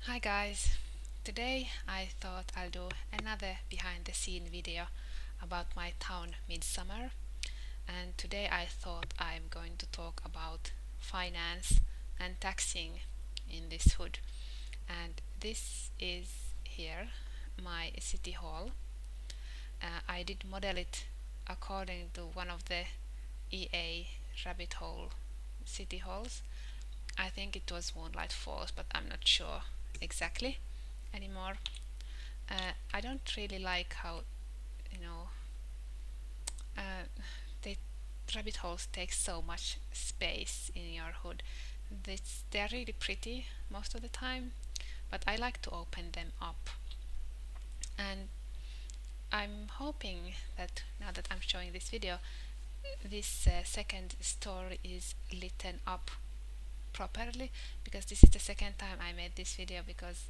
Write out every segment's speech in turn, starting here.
Hi guys, today I thought I'll do another behind the scene video about my town Midsummer, and today I thought I'm going to talk about finance and taxing in this hood. And this is here my city hall. I did model it according to one of the EA rabbit hole city halls. I think it was Moonlight Falls, but I'm not sure exactly anymore. I don't really like how you know uh, the rabbit holes take so much space in your hood. They're really pretty most of the time, but I like to open them up. And I'm hoping that now that I'm showing this video, this second story is lit up properly, because this is the second time I made this video, because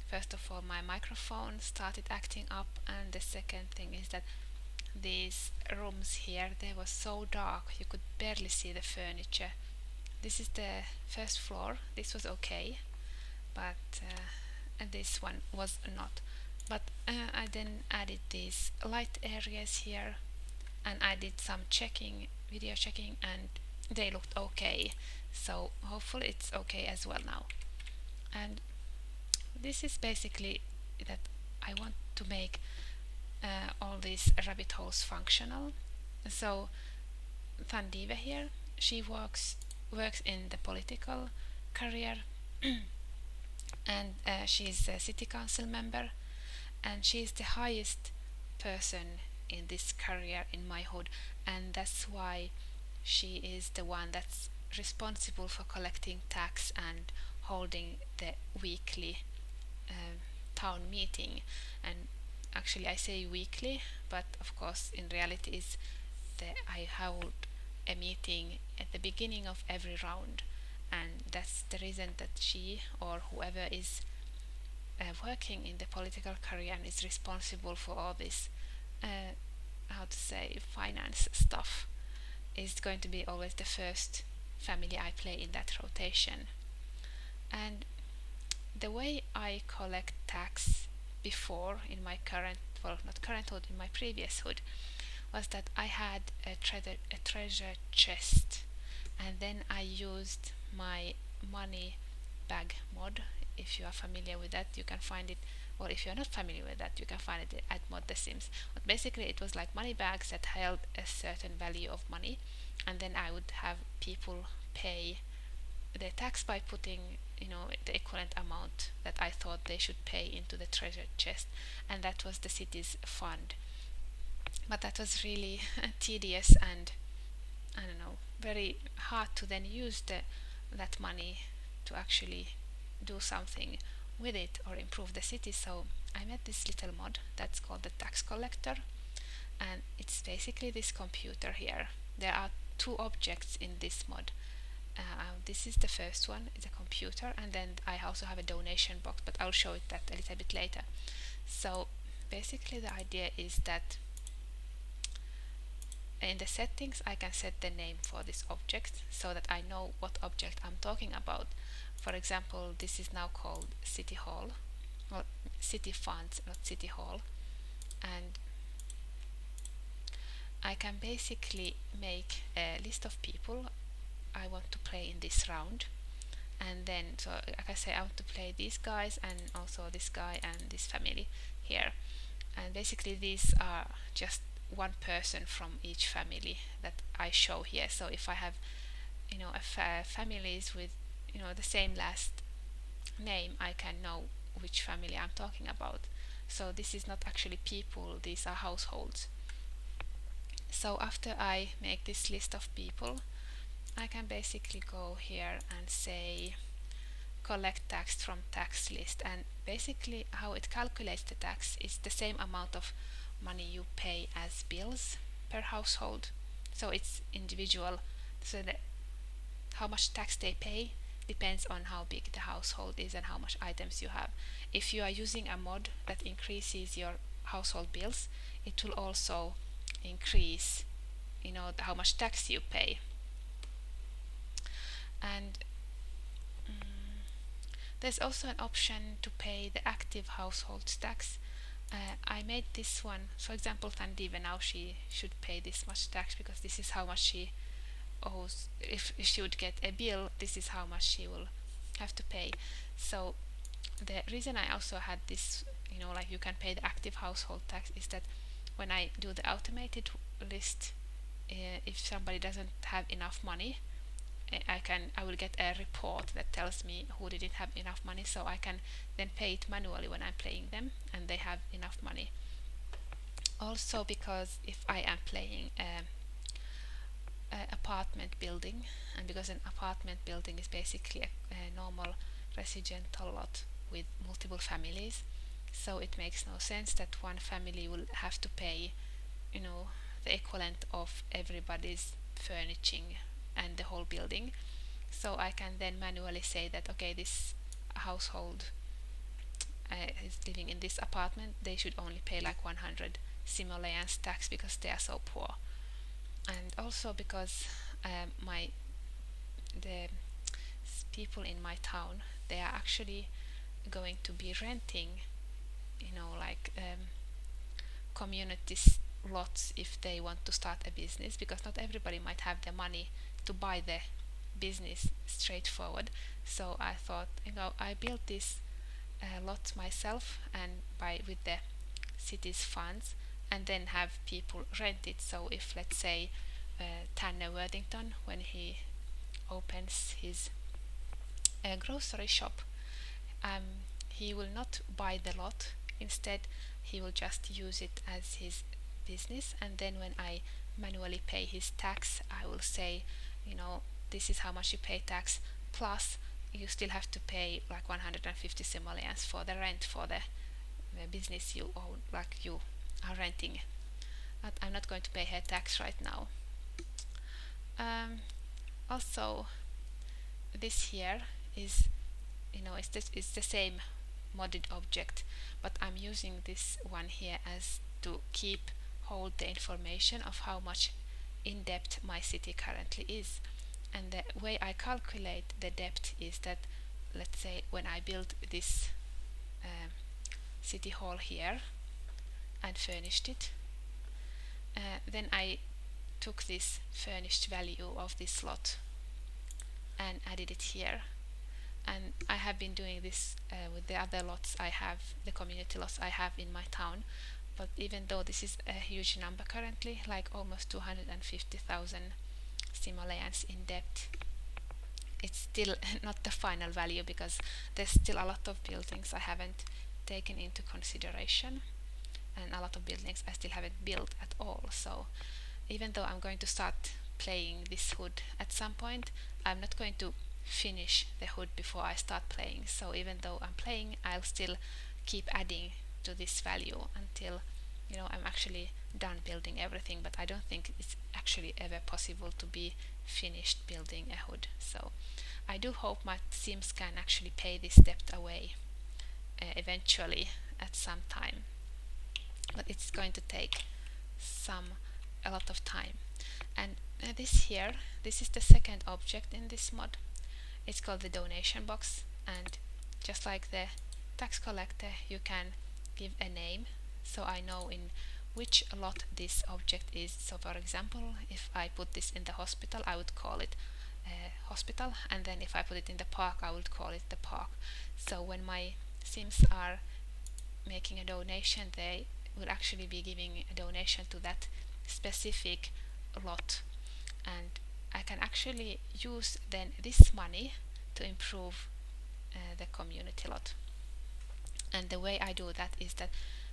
first of all my microphone started acting up, and the second thing is that these rooms here, they were so dark you could barely see the furniture. This is the first floor. This was okay, but and this one was not. But I then added these light areas here, and I did some video checking, and they looked okay. So hopefully it's okay as well now. And this is basically that I want to make all these rabbit holes functional. So Thandive here, she works in the political career and she's a city council member, and she's the highest person in this career in my hood, and that's why she is the one that's responsible for collecting tax and holding the weekly um, town meeting. And actually I say weekly, but of course in reality is that I hold a meeting at the beginning of every round, and that's the reason that she or whoever is working in the political career and is responsible for all this how to say finance stuff is going to be always the first family I play in that rotation. And the way I collect tax before in my current, well, not current hood, in my previous hood, was that I had a treasure chest, and then I used my money bag mod. If you are familiar with that, you can find it, or if you are not familiar with that, you can find it at Mod The Sims. But basically it was like money bags that held a certain value of money, and then I would have people pay the tax by putting the equivalent amount that I thought they should pay into the treasure chest, and that was the city's fund. But that was really tedious, and I don't know, very hard to then use that money to actually do something with it or improve the city. So I made this little mod that's called the tax collector, and it's basically this computer here. There are two objects in this mod. This is the first one, it's a computer, and then I also have a donation box, but I'll show it that a little bit later. So basically the idea is that in the settings I can set the name for this object so that I know what object I'm talking about. For example, this is now called City Hall, well, City Funds, not City Hall, and I can basically make a list of people I want to play in this round, and then, so like I say, I want to play these guys and also this guy and this family here, and basically these are just one person from each family that I show here. So if I have families with the same last name, I can know which family I'm talking about. So this is not actually people, these are households. So after I make this list of people, I can basically go here and say collect tax from tax list, and basically how it calculates the tax is the same amount of money you pay as bills per household. So it's individual, so that how much tax they pay depends on how big the household is and how much items you have. If you are using a mod that increases your household bills, it will also increase how much tax you pay. And There's also an option to pay the active household tax. I made this one, for example, Tandive now she should pay this much tax because this is how much she owes. If she would get a bill, this is how much she will have to pay. So the reason I also had this, like you can pay the active household tax, is that when I do the automated list, if somebody doesn't have enough money, I will get a report that tells me who didn't have enough money, so I can then pay it manually when I'm playing them and they have enough money. Also because if I am playing apartment building, and because an apartment building is basically a normal residential lot with multiple families, so it makes no sense that one family will have to pay the equivalent of everybody's furnishing and the whole building. So I can then manually say that, okay, this household is living in this apartment, they should only pay like 100 simoleons tax because they are so poor. And also because the people in my town, they are actually going to be renting community lots if they want to start a business, because not everybody might have the money to buy the business straightforward. So I thought, I built this lot myself and with the city's funds, and then have people rent it. So if, let's say, Tanner Worthington, when he opens his grocery shop, he will not buy the lot. Instead, he will just use it as his business, and then when I manually pay his tax, I will say, this is how much you pay tax, plus you still have to pay like 150 simoleons for the rent for the business you own, like you are renting. But I'm not going to pay her tax right now. Also, this here is, it's the same modded object, but I'm using this one here as to hold the information of how much in depth my city currently is. And the way I calculate the depth is that, let's say, when I build this city hall here and furnished it, then I took this furnished value of this lot and added it here. And I have been doing this with the other lots I have, the community lots I have in my town. But even though this is a huge number currently, like almost 250,000 simoleons in depth, it's still not the final value, because there's still a lot of buildings I haven't taken into consideration, and a lot of buildings I still haven't built at all. So even though I'm going to start playing this hood at some point, I'm not going to finish the hood before I start playing. So even though I'm playing, I'll still keep adding to this value until I'm actually done building everything. But I don't think it's actually ever possible to be finished building a hood. So I do hope my Sims can actually pay this debt away eventually at some time, but it's going to take a lot of time. And this is the second object in this mod. It's called the donation box, and just like the tax collector, you can give a name, so I know in which lot this object is. So for example, if I put this in the hospital, I would call it hospital, and then if I put it in the park, I would call it the park. So when my Sims are making a donation, they will actually be giving a donation to that specific lot, and I can actually use then this money to improve the community lot. And the way I do that is that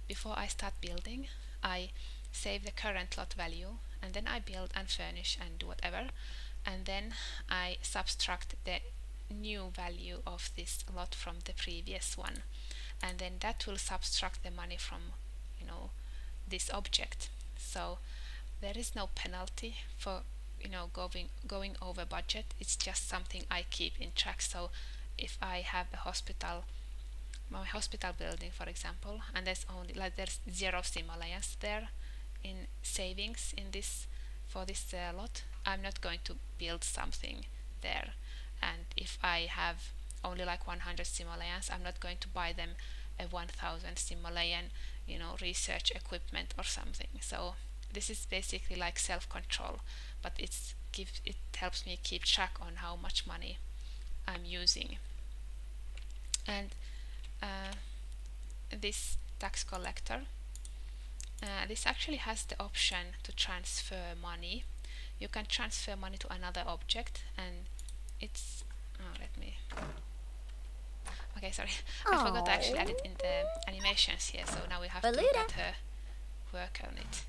before I start building, I save the current lot value, and then I build and furnish and do whatever, and then I subtract the new value of this lot from the previous one, and then that will subtract the money from this object. So there is no penalty for going over budget. It's just something I keep in track. So if I have my hospital building, for example, and there's 0 simoleons there in savings for this lot, I'm not going to build something there. And if I have only like 100 simoleons. I'm not going to buy them a 1000 simoleon, research equipment or something. So this is basically like self-control, but it helps me keep track on how much money I'm using. And this tax collector, this actually has the option to transfer money. You can transfer money to another object, and it's okay, sorry. I forgot to actually add it in the animations here, so now we have to look at her work on it.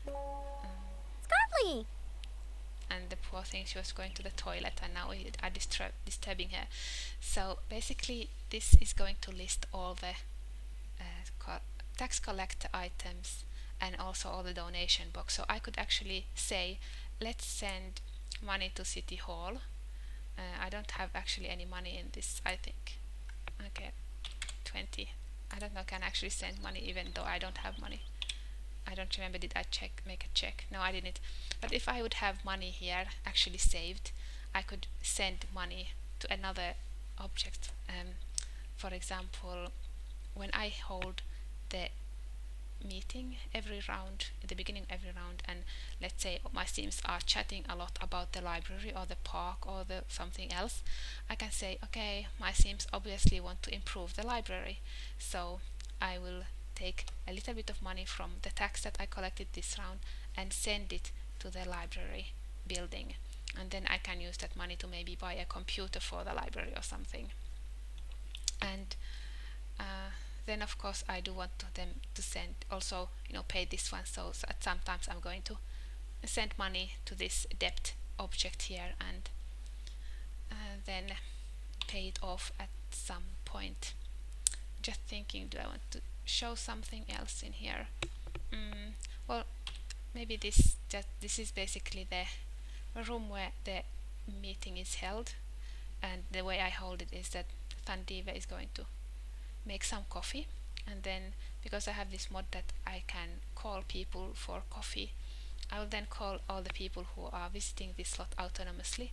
Scarly! And the poor thing, she was going to the toilet and now we are disturbing her. So basically this is going to list all the tax collector items and also all the donation box. So I could actually say, let's send money to City Hall. I don't have actually any money in this, I think. Okay, 20. I don't know, can I actually send money even though I don't have money? I don't remember, did I make a check? No, I didn't. But if I would have money here actually saved, I could send money to another object. For example, when I hold the meeting every round, at the beginning of every round, and let's say my Sims are chatting a lot about the library or the park or the something else, I can say, okay, my Sims obviously want to improve the library, so I will take a little bit of money from the tax that I collected this round and send it to the library building, and then I can use that money to maybe buy a computer for the library or something. And then of course I do want them to send also, pay this one, so at sometimes I'm going to send money to this debt object here and then pay it off at some point. Just thinking, do I want to show something else in here? Well, maybe this is basically the room where the meeting is held, and the way I hold it is that Thandive is going to make some coffee, and then because I have this mod that I can call people for coffee, I will then call all the people who are visiting this slot autonomously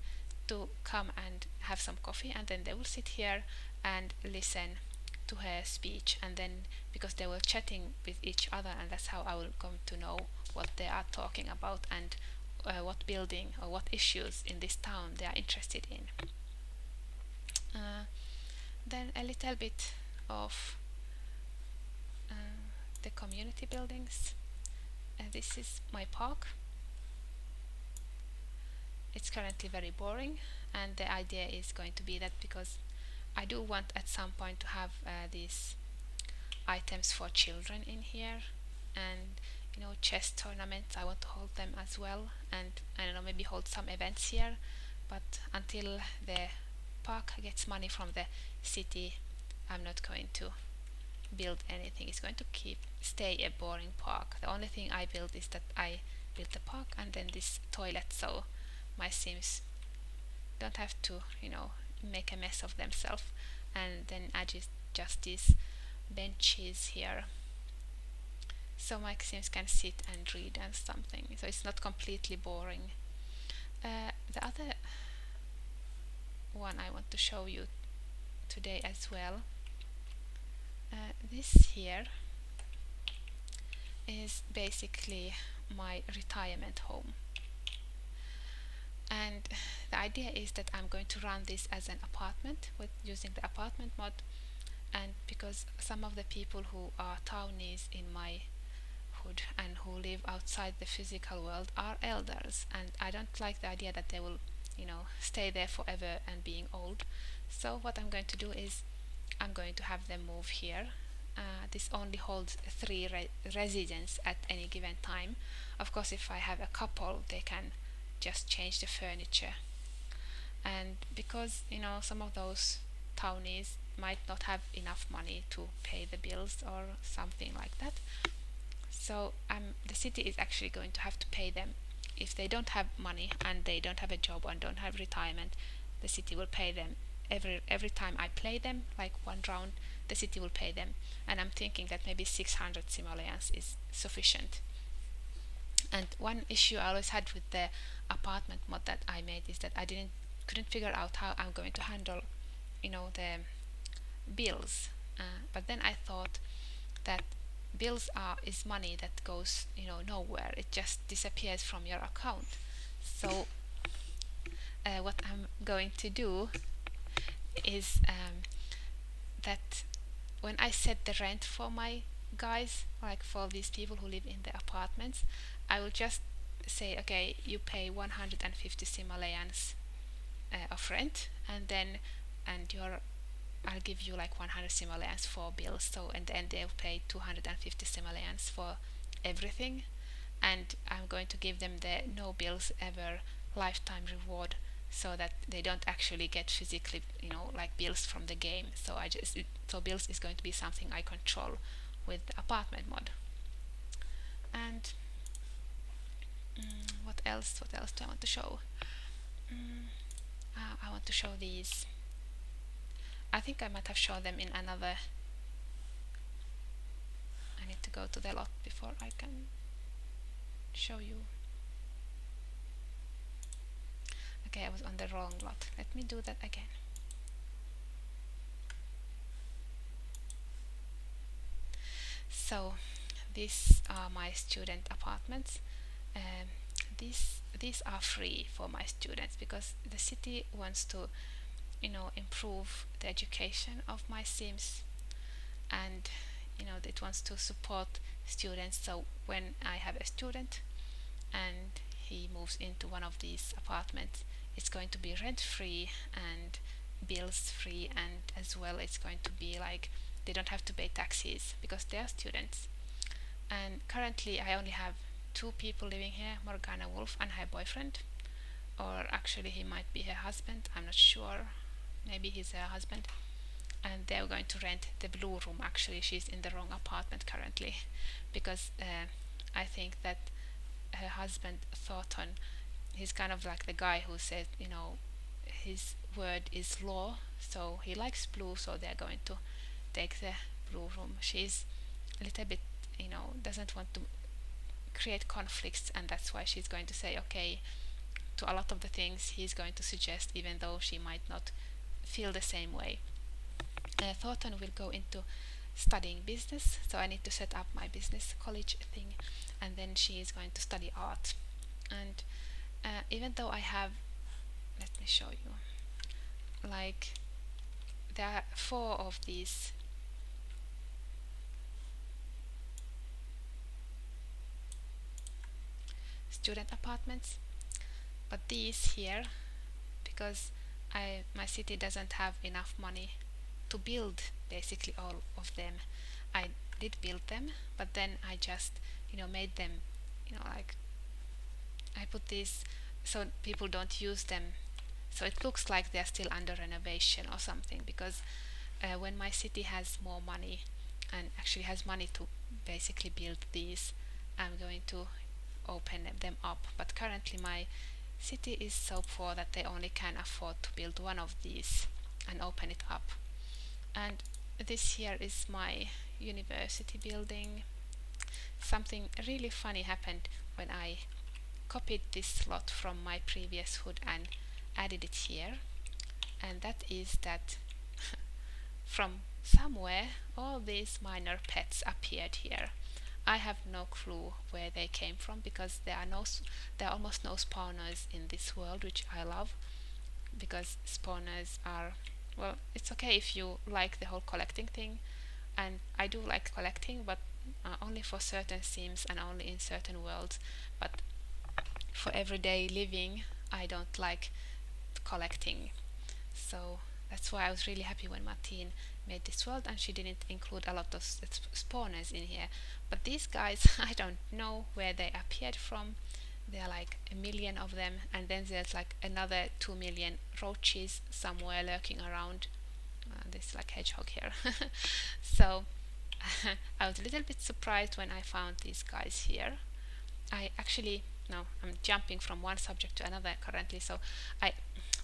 to come and have some coffee, and then they will sit here and listen to her speech, and then because they were chatting with each other, and that's how I will come to know what they are talking about and what building or what issues in this town they are interested in. Then a little bit of the community buildings. This is my park. It's currently very boring, and the idea is going to be that because I do want at some point to have these items for children in here, and chess tournaments, I want to hold them as well, and I don't know, maybe hold some events here, but until the park gets money from the city, I'm not going to build anything. It's going to stay a boring park. The only thing I build is that I built the park and then this toilet, so my Sims don't have to make a mess of themselves, and then I just these benches here so my Sims can sit and read and something, so it's not completely boring. The other one I want to show you today as well, this here is basically my retirement home, and the idea is that I'm going to run this as an apartment with using the apartment mod, and because some of the people who are townies in my hood and who live outside the physical world are elders, and I don't like the idea that they will stay there forever and being old. So what I'm going to do is I'm going to have them move here. This only holds 3 residents at any given time. Of course, if I have a couple, they can just change the furniture. And because some of those townies might not have enough money to pay the bills or something like that, so the city is actually going to have to pay them. If they don't have money and they don't have a job and don't have retirement, the city will pay them every time I play them, like one round, the city will pay them. And I'm thinking that maybe 600 simoleons is sufficient. And one issue I always had with the apartment mod that I made is that I couldn't figure out how I'm going to handle the bills. But then I thought that bills is money that goes nowhere. It just disappears from your account. So what I'm going to do is that when I set the rent for my guys, like for these people who live in the apartments, I will just say, okay, you pay 150 simoleons of rent, and then I'll give you like 100 simoleons for bills. So in the end, they'll pay 250 simoleons for everything, and I'm going to give them the no bills ever lifetime reward, so that they don't actually get physically, like bills from the game. So bills is going to be something I control with the apartment mod. And what else? What else do I want to show? I want to show these. I think I might have shown them in another. I need to go to the lot before I can show you. Okay, I was on the wrong lot. Let me do that again. So these are my student apartments. These are free for my students because the city wants to improve the education of my Sims, and it wants to support students. So when I have a student and he moves into one of these apartments, it's going to be rent free and bills free, and as well it's going to be like they don't have to pay taxes because they are students. And currently I only have 2 people living here, Morgana Wolf and her boyfriend, or actually he might be her husband, I'm not sure, maybe he's her husband. And they're going to rent the blue room. Actually, she's in the wrong apartment currently, because I think that her husband Thornton, he's kind of like the guy who says, his word is law, so he likes blue, so they're going to take the blue room. She's a little bit, doesn't want to create conflicts, and that's why she's going to say okay to a lot of the things he's going to suggest, even though she might not feel the same way. Thornton will go into studying business, so I need to set up my business college thing, and then she is going to study art. And even though I have, let me show you, like there are 4 of these student apartments, but these here, because my city doesn't have enough money to build basically all of them, I did build them, but then I just made them like I put these so people don't use them, so it looks like they're still under renovation or something, because when my city has more money and actually has money to basically build these, I'm going to open them up. But currently my city is so poor that they only can afford to build one of these and open it up. And this here is my university building. Something really funny happened when I copied this slot from my previous hood and added it here, and that is that from somewhere all these minor pets appeared here. I have no clue where they came from, because there are almost no spawners in this world, which I love, because spawners are, well, it's okay if you like the whole collecting thing, and I do like collecting, but only for certain sims and only in certain worlds. But for everyday living, I don't like collecting. So that's why I was really happy when Martine made this world and she didn't include a lot of spawners in here. But these guys, I don't know where they appeared from. There are like 1 million of them, and then there's like another 2 million roaches somewhere lurking around. This like hedgehog here. So I was a little bit surprised when I found these guys here. I actually, no, I'm jumping from one subject to another currently. So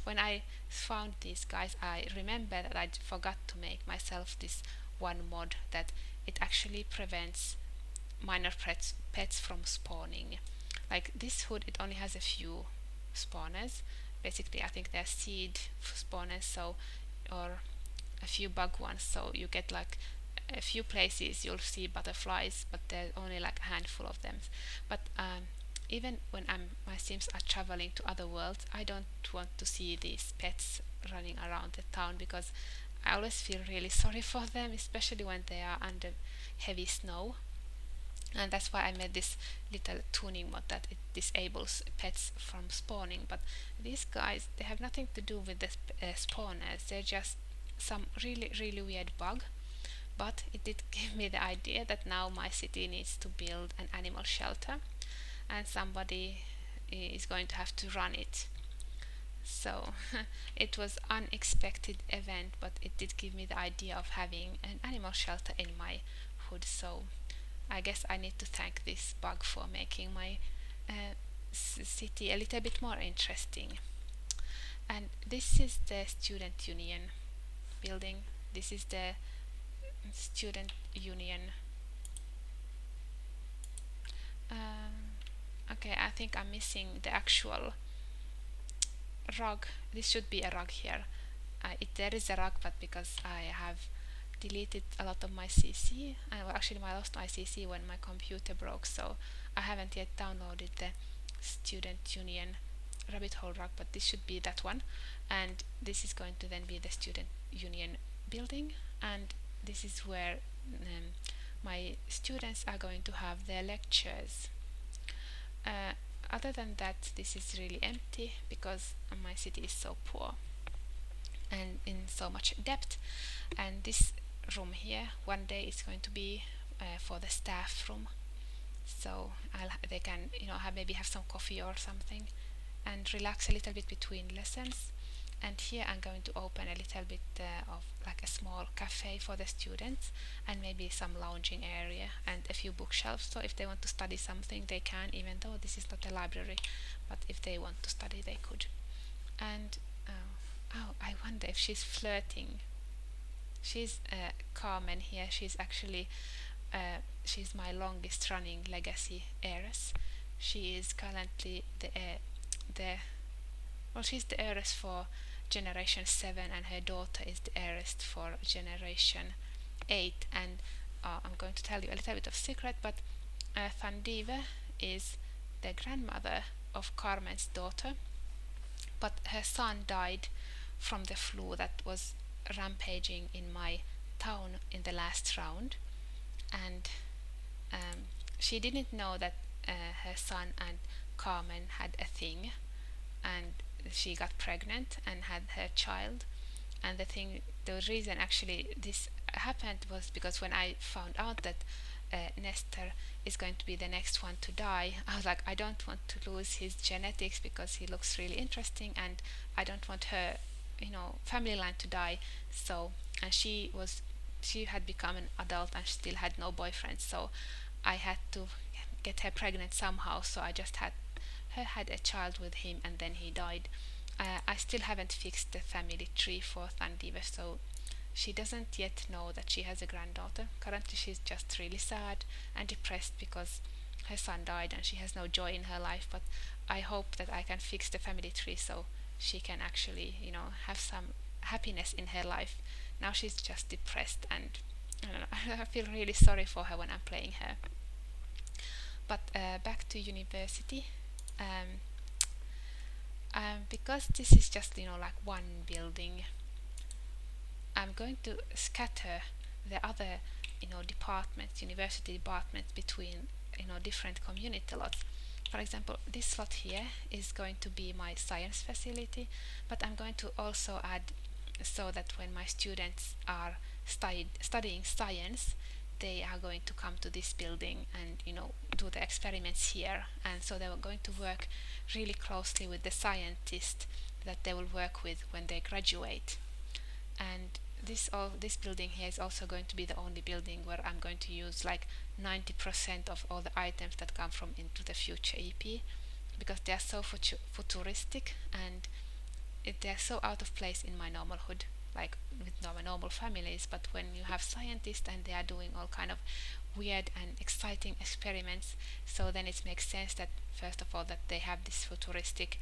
when I found these guys, I remember that I forgot to make myself this one mod that it actually prevents minor pets from spawning. Like this hood, it only has a few spawners. Basically, I think they're seed spawners, so, or a few bug ones, so you get like a few places you'll see butterflies, but there's only like a handful of them. But even when my Sims are traveling to other worlds, I don't want to see these pets running around the town, because I always feel really sorry for them, especially when they are under heavy snow. And that's why I made this little tuning mod that it disables pets from spawning. But these guys, they have nothing to do with the spawners. They're just some really weird bug. But it did give me the idea that now my city needs to build an animal shelter, and somebody is going to have to run it. So it was unexpected event, but it did give me the idea of having an animal shelter in my hood. So I guess I need to thank this bug for making my city a little bit more interesting. And this is the student union building. This is the student union. Okay, I think I'm missing the actual rug. This should be a rug here. There is a rug, but because I have deleted a lot of my CC, and well, actually I lost my CC when my computer broke, so I haven't yet downloaded the student union rabbit hole rug, but this should be that one. And this is going to then be the student union building, and this is where my students are going to have their lectures. Other than that, this is really empty because my city is so poor and in so much debt. And this room here, one day is going to be for the staff room, so they can maybe have some coffee or something and relax a little bit between lessons. And here I'm going to open a little bit of like a small cafe for the students, and maybe some lounging area and a few bookshelves, so if they want to study something they can, even though this is not a library, but if they want to study they could. And I wonder if she's flirting. She's Carmen here. She's actually she's my longest running legacy heiress. She is currently she's the heiress for generation 7, and her daughter is the heiress for generation 8. And I'm going to tell you a little bit of secret, but Thandive is the grandmother of Carmen's daughter, but her son died from the flu that was rampaging in my town in the last round. And she didn't know that her son and Carmen had a thing, and she got pregnant and had her child. And the reason actually this happened was because when I found out that Nestor is going to be the next one to die, I was like, I don't want to lose his genetics because he looks really interesting, and I don't want her family line to die. So, and she had become an adult and still had no boyfriend, so I had to get her pregnant somehow. So I just had a child with him, and then he died. I still haven't fixed the family tree for Thandive, so she doesn't yet know that she has a granddaughter. Currently she's just really sad and depressed because her son died and she has no joy in her life, but I hope that I can fix the family tree so she can actually have some happiness in her life. Now she's just depressed, and I don't know, I feel really sorry for her when I'm playing her. But back to university. Because this is just like one building, I'm going to scatter the other departments, university departments, between different community lots. For example, this slot here is going to be my science facility, but I'm going to also add, so that when my students are studying science, they are going to come to this building and do the experiments here. And so they are going to work really closely with the scientist that they will work with when they graduate. And this building here is also going to be the only building where I'm going to use like 90% of all the items that come from Into the Future EP, because they are so futuristic, and they are so out of place in my normal hood, like with normal families. But when you have scientists and they are doing all kind of weird and exciting experiments, so then it makes sense that first of all that they have this futuristic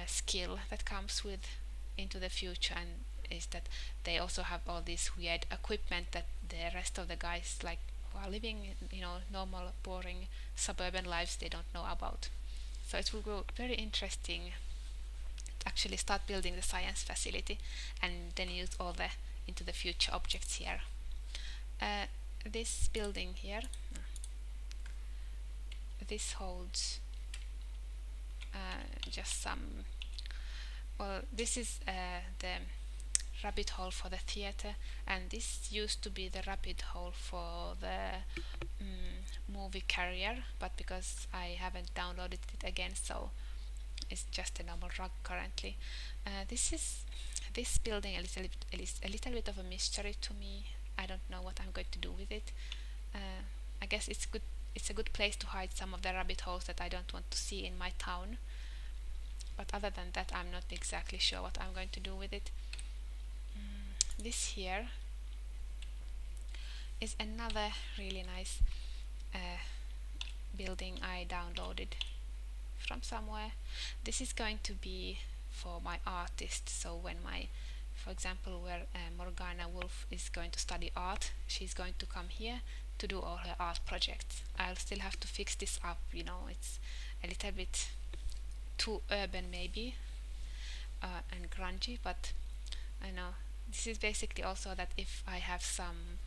skill that comes with Into the Future, and is that they also have all this weird equipment that the rest of the guys like who are living, normal, boring suburban lives, they don't know about. So it will go very interesting to actually start building the science facility and then use all the into the future objects here. This building here, this holds just some. Well, this is the rabbit hole for the theater, and this used to be the rabbit hole for the movie carrier, but because I haven't downloaded it again, so it's just a normal rug currently. This building a little bit of a mystery to me. I don't know what I'm going to do with it. I guess it's good. It's a good place to hide some of the rabbit holes that I don't want to see in my town. But other than that, I'm not exactly sure what I'm going to do with it. This here is another really nice building I downloaded from somewhere. This is going to be for my artist, so when for example, where Morgana Wolf is going to study art, she's going to come here to do all her art projects. I'll still have to fix this up, it's a little bit too urban maybe, and grungy, but I know this is basically also that if I have some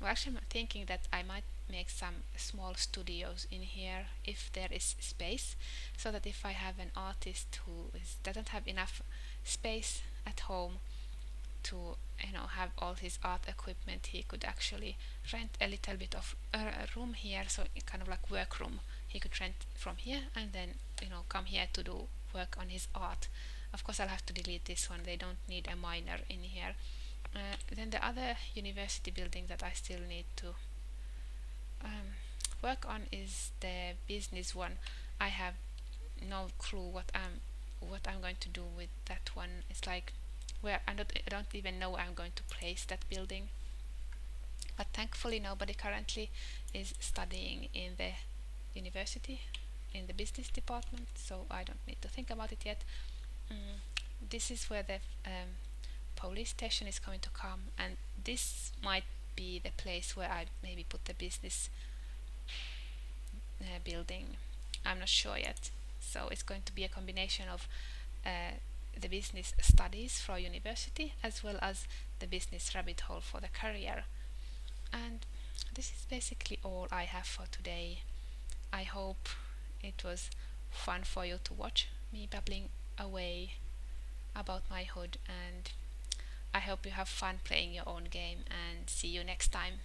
actually I'm thinking that I might make some small studios in here if there is space, so that if I have an artist who doesn't have enough space at home to have all his art equipment, he could actually rent a little bit of a room here, so kind of like workroom. He could rent from here and then come here to do work on his art. Of course I'll have to delete this one, they don't need a miner in here. Then the other university building that I still need to work on is the business one. I have no clue what I'm going to do with that one. It's like where I don't even know where I'm going to place that building. But thankfully nobody currently is studying in the university in the business department, so I don't need to think about it yet. This is where the police station is going to come, and this might be the place where I maybe put the business building. I'm not sure yet. So it's going to be a combination of the business studies for university as well as the business rabbit hole for the career. And this is basically all I have for today. I hope it was fun for you to watch me babbling away about my hood, and I hope you have fun playing your own game, and see you next time.